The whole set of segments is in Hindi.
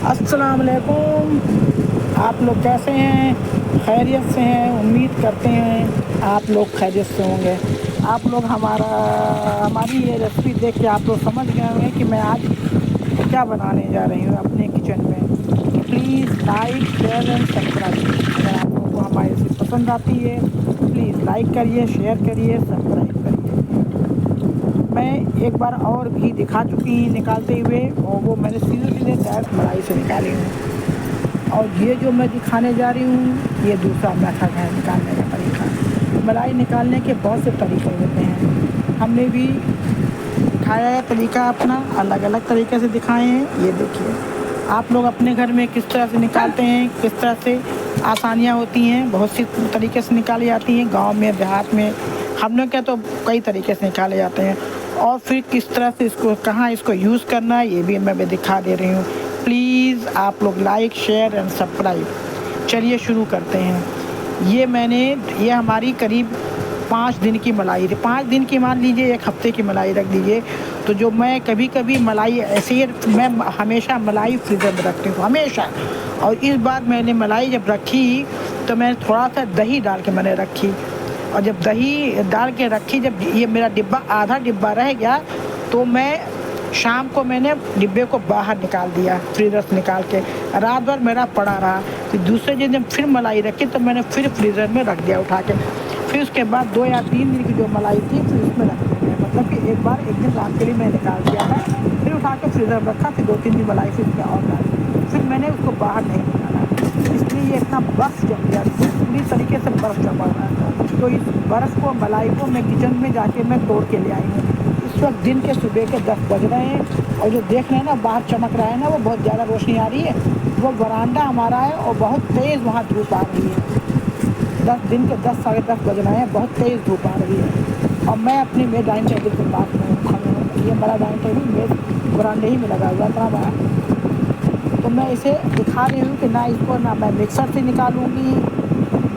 अस्सलाम वालेकुम। आप लोग कैसे हैं? खैरियत से हैं? उम्मीद करते हैं आप लोग खैरियत से होंगे। आप लोग हमारी ये रेसिपी देख के आप लोग समझ गए होंगे कि मैं आज क्या बनाने जा रही हूँ अपने किचन में। Please like share and subscribe. अगर आप लोगों को हमारी रेसिपी पसंद आती है प्लीज़ लाइक करिए, शेयर करिए, सब्सक्राइब करिए। मैं एक बार और घी दिखा चुकी हूँ निकालते हुए, और वो मैंने सीधे डायरेक्ट मलाई से निकाली हूँ। और ये जो मैं दिखाने जा रही हूँ ये दूसरा मेथड है निकालने का तरीका। मलाई निकालने के बहुत से तरीके होते हैं, हमने भी दिखाया है तरीका अपना, अलग अलग तरीके से दिखाए हैं। ये देखिए आप लोग अपने घर में किस तरह से निकालते हैं, किस तरह से आसानियाँ होती हैं, बहुत सी तरीके से निकाली जाती हैं। गांव में, देहात में हम लोग के तो कई तरीके से निकाले जाते हैं। और फिर किस तरह से इसको, कहाँ इसको यूज़ करना है, ये भी मैं दिखा दे रही हूँ। प्लीज़ आप लोग लाइक शेयर एंड सब्सक्राइब। चलिए शुरू करते हैं। ये हमारी करीब 5 दिन की मलाई थी। 5 दिन की मान लीजिए, 1 हफ्ते की मलाई रख दीजिए। तो जो मैं कभी कभी मलाई ऐसे ही, मैं हमेशा मलाई फ्रीज़र में रखती हूँ हमेशा। और इस बार मैंने मलाई जब रखी तो मैंने थोड़ा सा दही डाल के मैंने रखी। और जब दही डाल के रखी, जब ये मेरा डिब्बा आधा डिब्बा रह गया तो मैं शाम को मैंने डिब्बे को बाहर निकाल दिया, फ्रीज़र से निकाल के। रात भर मेरा पड़ा रहा। फिर दूसरे दिन जब फिर मलाई रखी तो मैंने फिर फ्रीज़र में रख दिया उठा के। फिर उसके बाद 2 या 3 दिन की जो मलाई थी फिर उसमें रख दिया, मतलब कि एक दिन रात के लिए मैं निकाल दिया था, फिर उठा के फ्रीज़र में रखा। फिर 2-3 दिन मलाई फिर उसमें और डाली, फिर मैंने उसको बाहर नहीं निकाला। इसलिए ये इतना बर्फ़ जम गया, पूरी तरीके से बर्फ़ जमा हुआ है। तो इस बर्फ़ को, मलाई को मैं किचन में जाके मैं तोड़ के ले आई हूँ। इस वक्त दिन के सुबह के 10 बज रहे हैं और जो देख रहे हैं ना बाहर चमक रहा है ना, वो बहुत ज़्यादा रोशनी आ रही है। वो वरांडा हमारा है और बहुत तेज़ वहाँ धूप आ रही है। 10 दिन के 10 साढ़े 10 बज रहे हैं, बहुत तेज़ धूप आ रही है। और मैं अपनी मेरे डाइनिंग टेबल के पास में खड़ी हूँ। ये बड़ा डाइनिंग टेबल मेरे वरांडे ही में लगा हुआ था बड़ा। तो मैं इसे दिखा रही हूँ कि ना मैं मिक्सर से निकालूंगी,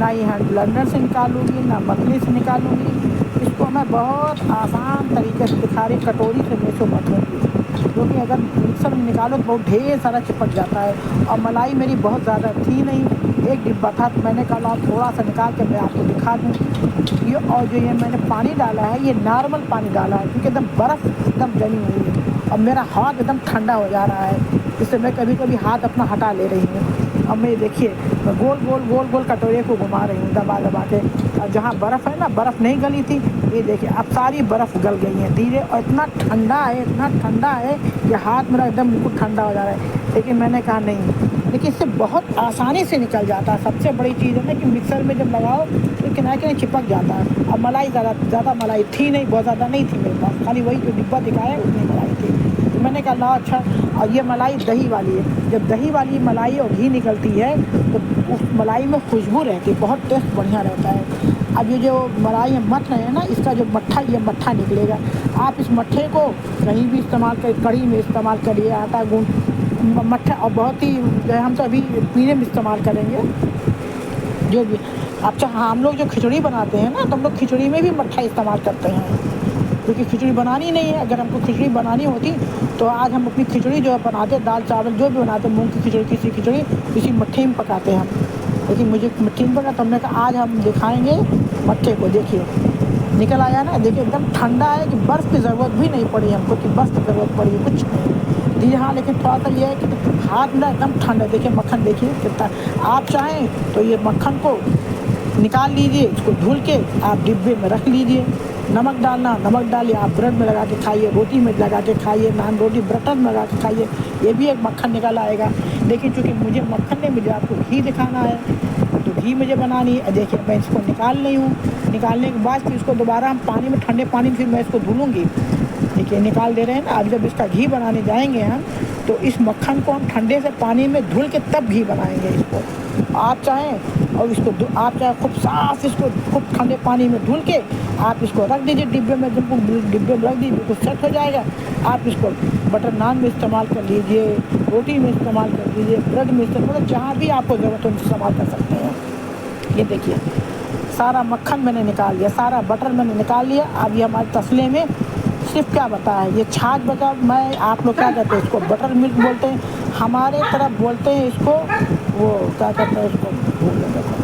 ना ही हैंड ब्लेंडर से निकालूंगी, ना मकली से निकालूंगी। इसको मैं बहुत आसान तरीके से दिखा रही, कटोरी से मैं इसको मथूँगी, क्योंकि अगर मिक्सर में निकालो तो बहुत ढेर सारा चिपक जाता है। और मलाई मेरी बहुत ज़्यादा थी नहीं, 1 डिब्बा था, तो मैंने कहा थोड़ा सा निकाल के मैं आपको दिखा दूँ ये। और जो ये मैंने पानी डाला है ये नॉर्मल पानी डाला है, क्योंकि एकदम बर्फ़ एकदम जमी हुई है और मेरा हाथ एकदम ठंडा हो जा रहा है। इससे मैं कभी कभी हाथ अपना हटा ले रही हूँ। अब मैं देखिए, मैं गोल गोल कटोरे को घुमा रही हूँ दबा दबा के। और जहाँ बर्फ़ है ना, बर्फ़ नहीं गली थी, ये देखिए अब सारी बर्फ़ गल गई है धीरे। और इतना ठंडा है, इतना ठंडा है कि हाथ मेरा एकदम बिल्कुल ठंडा हो जा रहा है। लेकिन मैंने कहा नहीं, लेकिन इससे बहुत आसानी से निकल जाता है। सबसे बड़ी चीज़ है ना कि मिक्सर में जब लगाओ तो किनारे चिपक जाता है। और मलाई ज़्यादा मलाई थी नहीं, बहुत ज़्यादा नहीं थी मेरे पास, खाली वही जो डिब्बा दिखाया उतनी मलाई थी। तो मैंने कहा ला अच्छा। और ये मलाई दही वाली है, जब दही वाली मलाई और घी निकलती है तो उस मलाई में खुशबू रहती है, बहुत टेस्ट बढ़िया रहता है। अब ये जो मलाई हम मथ रहे हैं ना, इसका जो मट्ठा, ये मट्ठा निकलेगा। आप इस मट्ठे को कहीं भी इस्तेमाल कर, कढ़ी में इस्तेमाल करिए, आटा गूंद मट्ठा। और बहुत ही हम तो अभी पीने में इस्तेमाल करेंगे जो भी। अच्छा हाँ, हम लोग जो खिचड़ी बनाते हैं ना, तो हम लोग खिचड़ी में भी मट्ठा इस्तेमाल करते हैं, क्योंकि खिचड़ी बनानी नहीं है। अगर हमको खिचड़ी बनानी होती तो आज हम अपनी खिचड़ी जो बनाते, दाल चावल जो भी बनाते, मूंग की खिचड़ी, किसी खिचड़ी इसी मट्ठे में पकाते हैं हम। लेकिन मुझे मट्ठी में पका, तो हमने कहा आज हम दिखाएंगे मट्ठे को। देखिए निकल आया ना, देखिए एकदम ठंडा है कि बर्फ़ की ज़रूरत भी नहीं पड़ी हमको, कि बर्फ़ की ज़रूरत पड़ी कुछ नहीं। जी हाँ, लेकिन थोड़ा सा ये है कि हाथ मेरा एकदम ठंडा है। देखिए मक्खन देखिए कितना। आप चाहें तो ये मक्खन को निकाल लीजिए, इसको धुल के आप डिब्बे में रख लीजिए। नमक डालना, नमक डालिए, आप ब्रेड में लगा के खाइए, रोटी में लगा के खाइए, नान रोटी बटर में लगा के खाइए, ये भी एक मक्खन निकल आएगा। लेकिन चूँकि मुझे मक्खन नहीं, मुझे आपको घी दिखाना है, तो घी मुझे बनानी है। देखिए मैं इसको निकाल रही हूँ, निकालने के बाद फिर इसको दोबारा हम पानी में, ठंडे पानी में फिर मैं इसको धुलूँगी। देखिए निकाल दे रहे हैं ना। अब जब इसका घी बनाने जाएंगे हम, तो इस मक्खन को हम ठंडे से पानी में धुल के तब घी बनाएंगे इसको। आप चाहें और इसको आप चाहे खूब साफ इसको खूब ठंडे पानी में धुल के आप इसको रख दीजिए डिब्बे में, जब डिब्बे में रख दीजिए बिल्कुल सेट हो जाएगा। आप इसको बटर नान में इस्तेमाल कर लीजिए, रोटी में इस्तेमाल कर लीजिए, ब्रेड में इस्तेमाल, मतलब जहाँ भी आपको ज़रूरत हो इस्तेमाल कर सकते हैं। ये देखिए सारा मक्खन मैंने निकाल लिया, सारा बटर मैंने निकाल लिया। अब ये हमारे तसले में सिर्फ क्या बताया, ये छाछ बचा। मैं आप लोग क्या कहते हैं इसको, बटर मिल्क बोलते हैं, हमारे तरफ बोलते हैं इसको वो क्या कहते हैं इसको, भूल गया था।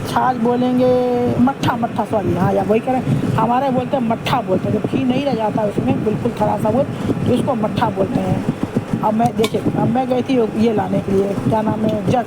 छाछ बोलेंगे, मट्ठा, मट्ठा सॉरी, हाँ या वही करें, हमारे बोलते हैं मट्ठा बोलते हैं, जब घी नहीं रह जाता उसमें बिल्कुल थोड़ा सा वो, तो इसको मट्ठा बोलते हैं। अब मैं देखिए, अब मैं गई थी ये लाने के लिए, क्या नाम है, जग।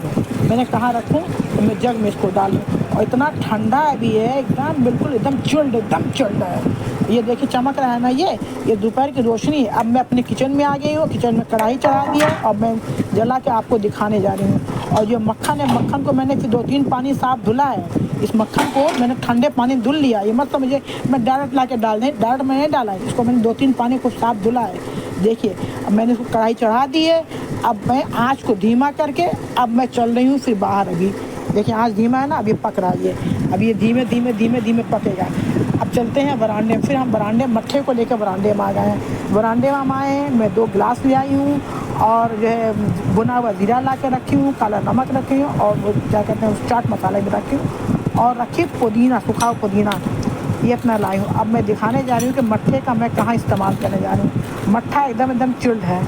मैंने कहाँ रखूँ, तो मैं जग में इसको डालूँ, और इतना ठंडा भी है एकदम, बिल्कुल एकदम चिल्ड है। ये देखिए चमक रहा है ना, ये दोपहर की रोशनी। अब मैं अपने किचन में आ गई हूँ, किचन में कढ़ाई चढ़ा दी है, और मैं जला के आपको दिखाने जा रही हूँ। और जो मक्खन है, मक्खन को मैंने फिर 2-3 पानी साफ धुला है। इस मक्खन को मैंने ठंडे पानी धुल लिया, ये मत समझिए मैं डायरेक्ट ला के डाल दें, डायरेक्ट मैंने नहीं डाला है, इसको मैंने 2-3 पानी को साफ धुला है। देखिए अब मैंने इसको कढ़ाई चढ़ा दी है। अब मैं आँच को धीमा करके अब मैं चल रही हूँ फिर बाहर। अभी देखिए आँच धीमा है ना, अभी पक रहा है ये, अब ये धीमे धीमे पकेगा। अब चलते हैं बरामदे में, फिर हम बरामदे मट्ठे को लेकर बरामदे में आ गए हैं। बरामदे में हम आए हैं, मैं 2 गिलास ले आई हूँ, और जो है भुना हुआ जीरा ला के रखी हूँ, काला नमक रखी हूँ, और वो क्या कहते हैं उस चाट मसाला भी रखी हूँ, और रखी पुदीना, सूखा पुदीना, ये अपना लाई हूँ। अब मैं दिखाने जा रही हूँ कि मट्ठे का मैं कहाँ इस्तेमाल करने जा रही हूँ। मट्ठा एकदम चिल्ड है,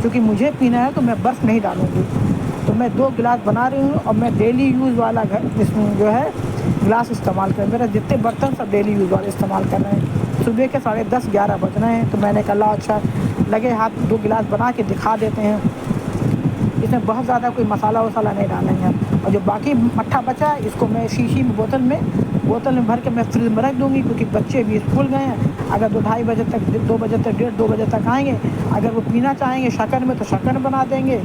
क्योंकि मुझे पीना है तो मैं बर्फ़ नहीं डालूँगी। तो मैं 2 गिलास बना रही हूँ, और मैं डेली यूज़ वाला इसमें जो है गिलास इस्तेमाल कर, मेरा जितने बर्तन सब डेली यूज़ वाले इस्तेमाल कर रहे हैं। सुबह के 10:30-11 बज रहे हैं, तो मैंने कहा अच्छा लगे हाथ 2 गिलास बना के दिखा देते हैं। इसमें बहुत ज़्यादा कोई मसाला वसाला नहीं डालेंगे। और जो बाकी मट्ठा बचा है, इसको मैं शीशी में बोतल में भर के मैं फ्रिज में रख दूँगी, क्योंकि बच्चे भी स्कूल गए हैं। अगर 2-2:30 बजे तक, 2 बजे तक, 1:30-2 बजे तक आएंगे, अगर वो पीना चाहेंगे शक्कर में तो शक्कर बना देंगे,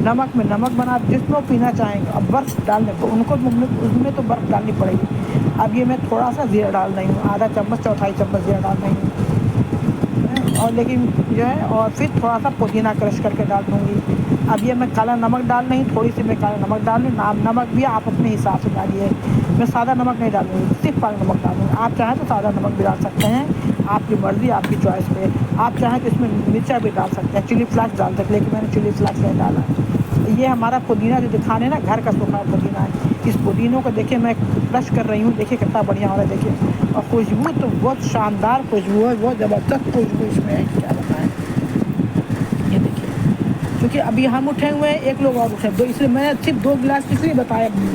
नमक में नमक बना, जिसमें वो पीना चाहेंगे। अब बर्फ़ डालने तो उनको उसमें तो बर्फ़ डालनी पड़ेगी। अब ये मैं थोड़ा सा ज़ीरा डाल रही हूँ, आधा चम्मच, चौथाई चम्मच ज़ीरा डाल रही हूँ, और लेकिन जो है, और फिर थोड़ा सा पुदीना क्रश करके डाल दूँगी। अब ये मैं काला नमक डाल रही हूँ, थोड़ी सी मैं काला नमक डाल रही हूँ। नमक भी आप अपने हिसाब से डालिए, मैं सादा नमक नहीं डालूँगी, सिर्फ काला नमक डालूँगी। आप चाहें तो सादा नमक भी डाल सकते हैं, आपकी मर्ज़ी, आपकी चॉइस पे। आप चाहें तो इसमें मिर्चा भी डाल सकते हैं, चिली फ्लेक्स डाल सकते हैं, लेकिन मैंने चिली फ्लेक्स नहीं डाला। ये हमारा पुदीना जो दिखाने ना, घर का सूखा पुदीना है। इस पुदीनों को देखिए मैं क्रश कर रही हूँ, देखिए कितना बढ़िया हो रहा है, देखिए। और खुशबू तो बहुत शानदार खुशबू है, बहुत ज़बरदस्त खुशबू इसमें है, क्या बताएं। ये देखिए, क्योंकि अभी हम उठे हुए हैं, एक लोग और उठे, दो, इसलिए मैंने सिर्फ 2 गिलास इसलिए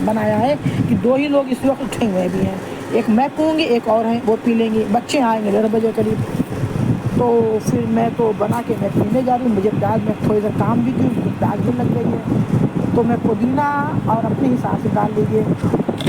बनाया है कि 2 ही लोग इस वक्त उठे हुए भी हैं। एक मैं पीऊँगी, एक और हैं वो पी लेंगे, बच्चे आएंगे 1:30 बजे करीब। तो फिर मैं तो बना के मैं पीने जा रही हूँ। मुझे प्याज में थोड़ी सा काम भी की, प्याज भी लग गई है, तो मैं पुदीना और अपने हिसाब से डाल लीजिए।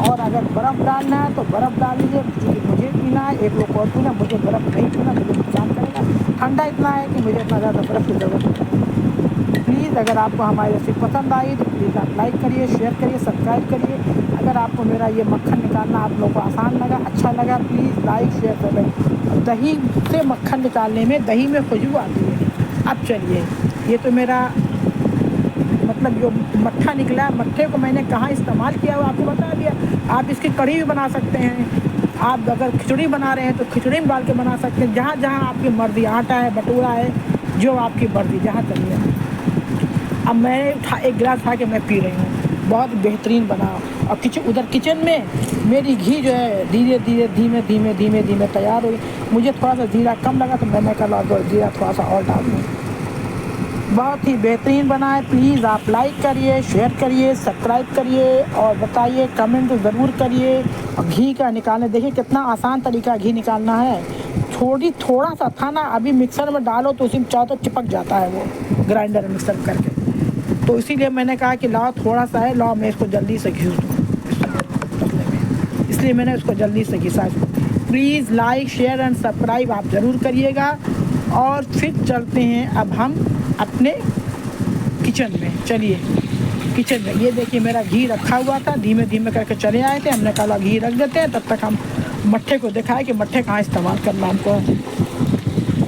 और अगर बर्फ़ डालना है तो बर्फ़ डाल लीजिए, क्योंकि मुझे पीना है, एक लोग और पीना, मुझे बर्फ़ नहीं पीना, मुझे नुकसान करेगा। ठंडा इतना है कि मुझे इतना ज़्यादा बर्फ़ की ज़रूरत नहीं। प्लीज़ अगर आपको हमारी रेसिपी पसंद आई तो प्लीज़ आप लाइक करिए, शेयर करिए, सब्सक्राइब करिए। अगर आपको मेरा ये मक्खन निकालना आप लोगों को आसान लगा, अच्छा लगा, प्लीज़ लाइक शेयर करें। दही से मक्खन निकालने में, दही में खुशबू आती है। अब चलिए, ये तो मेरा मतलब जो मट्ठा निकला, मट्ठे को मैंने कहाँ इस्तेमाल किया वो आपको बता दिया। आप इसकी कढ़ी भी बना सकते हैं, आप अगर खिचड़ी बना रहे हैं तो खिचड़ी में डाल के बना सकते हैं, जहाँ जहाँ आपकी मर्ज़ी, आटा है, भटूरा है, जो आपकी मर्ज़ी, जहाँ चलिए। अब मैंने 1 गिलास उठा के मैं पी रही हूँ, बहुत बेहतरीन बना। और उधर किचन में मेरी घी जो है धीरे धीमे तैयार हुई। मुझे थोड़ा सा जीरा कम लगा तो मैंने कहा जीरा थोड़ा सा और डाल दूँ। बहुत ही बेहतरीन बना है। प्लीज़ आप लाइक करिए, शेयर करिए, सब्सक्राइब करिए, और बताइए, कमेंट ज़रूर करिए। और घी का निकालने देखिए कितना आसान तरीका घी निकालना है। थोड़ा सा था ना, अभी मिक्सर में डालो तो उसी में चाहो तो चिपक जाता है वो, ग्राइंडर मिक्सर करके। तो इसीलिए मैंने कहा कि लाओ थोड़ा सा है, लाओ मैं इसको जल्दी से घिस दूँ, इसलिए मैंने उसको जल्दी से घिसा। Please like share and subscribe आप ज़रूर करिएगा। और फिर चलते हैं अब हम अपने किचन में। चलिए किचन में, ये देखिए मेरा घी रखा हुआ था, धीमे करके चले आए थे। हमने कहा घी रख देते हैं, तब तक हम मट्ठे को दिखाए कि मट्ठे कहाँ इस्तेमाल करना हमको।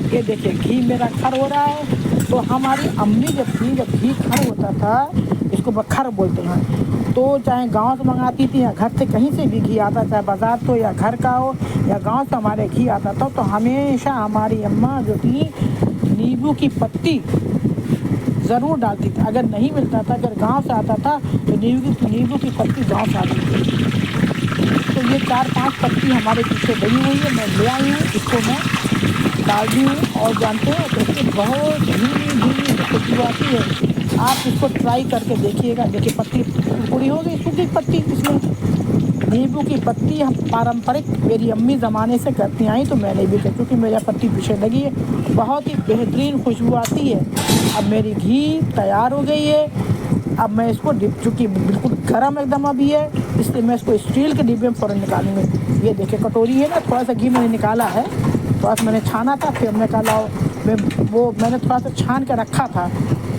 ये देखिए घी मेरा खर हो रहा है। तो हमारी अम्मी जब घी खर होता था, इसको बखर बोलते हैं, तो चाहे गांव से मंगाती थी या घर से कहीं से भी घी आता, चाहे बाज़ार तो या घर का हो या गांव से हमारे घी आता था, तो हमेशा हमारी अम्मा जो थी नींबू की पत्ती ज़रूर डालती थी। अगर नहीं मिलता था, अगर गांव से आता था तो नींबू की पत्ती गांव से आती थी। तो ये 4-5 पत्ती हमारे पीछे लगी हुई है, मैं ले आई हूँ, इसको मैं डाल दी हूँ। और जानते हैं तो इससे बहुत धीमी खुशबू आती है। आप इसको ट्राई करके देखिएगा। देखिए पत्ती पूरी हो गई, सूखी पत्ती। इसमें नींबू की पत्ती हम पारंपरिक मेरी अम्मी ज़माने से करती आई, तो मैंने भी की, क्योंकि मेरा पत्ती पीछे लगी है, बहुत ही बेहतरीन खुशबू आती है। अब मेरी घी तैयार हो गई है। अब मैं इसको चूँकि बिल्कुल गर्म एकदम अभी है, इसलिए मैं इसको स्टील के डिब्बे में फ़ौरन निकालूंगी। ये देखिए कटोरी है ना, थोड़ा सा घी मैंने निकाला है, थोड़ा सा मैंने छाना था, फिर मैं निकाला मैंने थोड़ा सा छान के रखा था,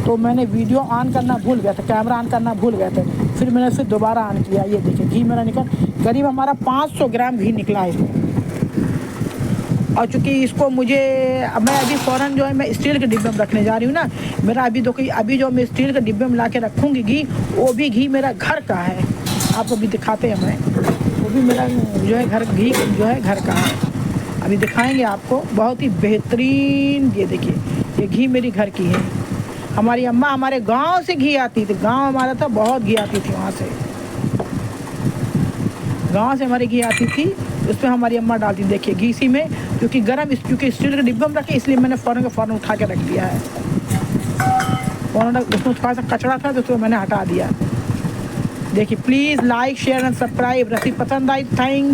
तो मैंने वीडियो ऑन करना भूल गया था, कैमरा ऑन करना भूल गए थे, फिर मैंने इसे दोबारा ऑन किया। ये देखिए घी मेरा निकल करीब हमारा 500 ग्राम घी निकला है इसमें। और चूँकि इसको मुझे मैं अभी फ़ौरन जो है मैं स्टील के डिब्बे में रखने जा रही हूँ ना। मेरा अभी जो मैं स्टील के डिब्बे में ला के रखूँगी घी, वो भी घी मेरा घर का है। आपको भी दिखाते हैं मैं, वो भी मेरा जो है घर घी जो है घर का है। अभी दिखाएंगे आपको, बहुत ही बेहतरीन। ये देखिए ये घी मेरी घर की है। हमारी अम्मा हमारे गांव से घी आती थी, गांव हमारा था, बहुत घी आती थी वहाँ से, गांव से हमारी घी आती थी। उसमें हमारी अम्मा डालती, देखिए घी इसी में, क्योंकि क्योंकि स्टील के डिब्बे में रखे, इसलिए मैंने फ़ौरन उठा के रख दिया है। फ़ौरन उसमें थोड़ा सा कचरा था, तो उसको मैंने हटा दिया। देखिए please like share and subscribe. Recipe पसंद आई, थैंक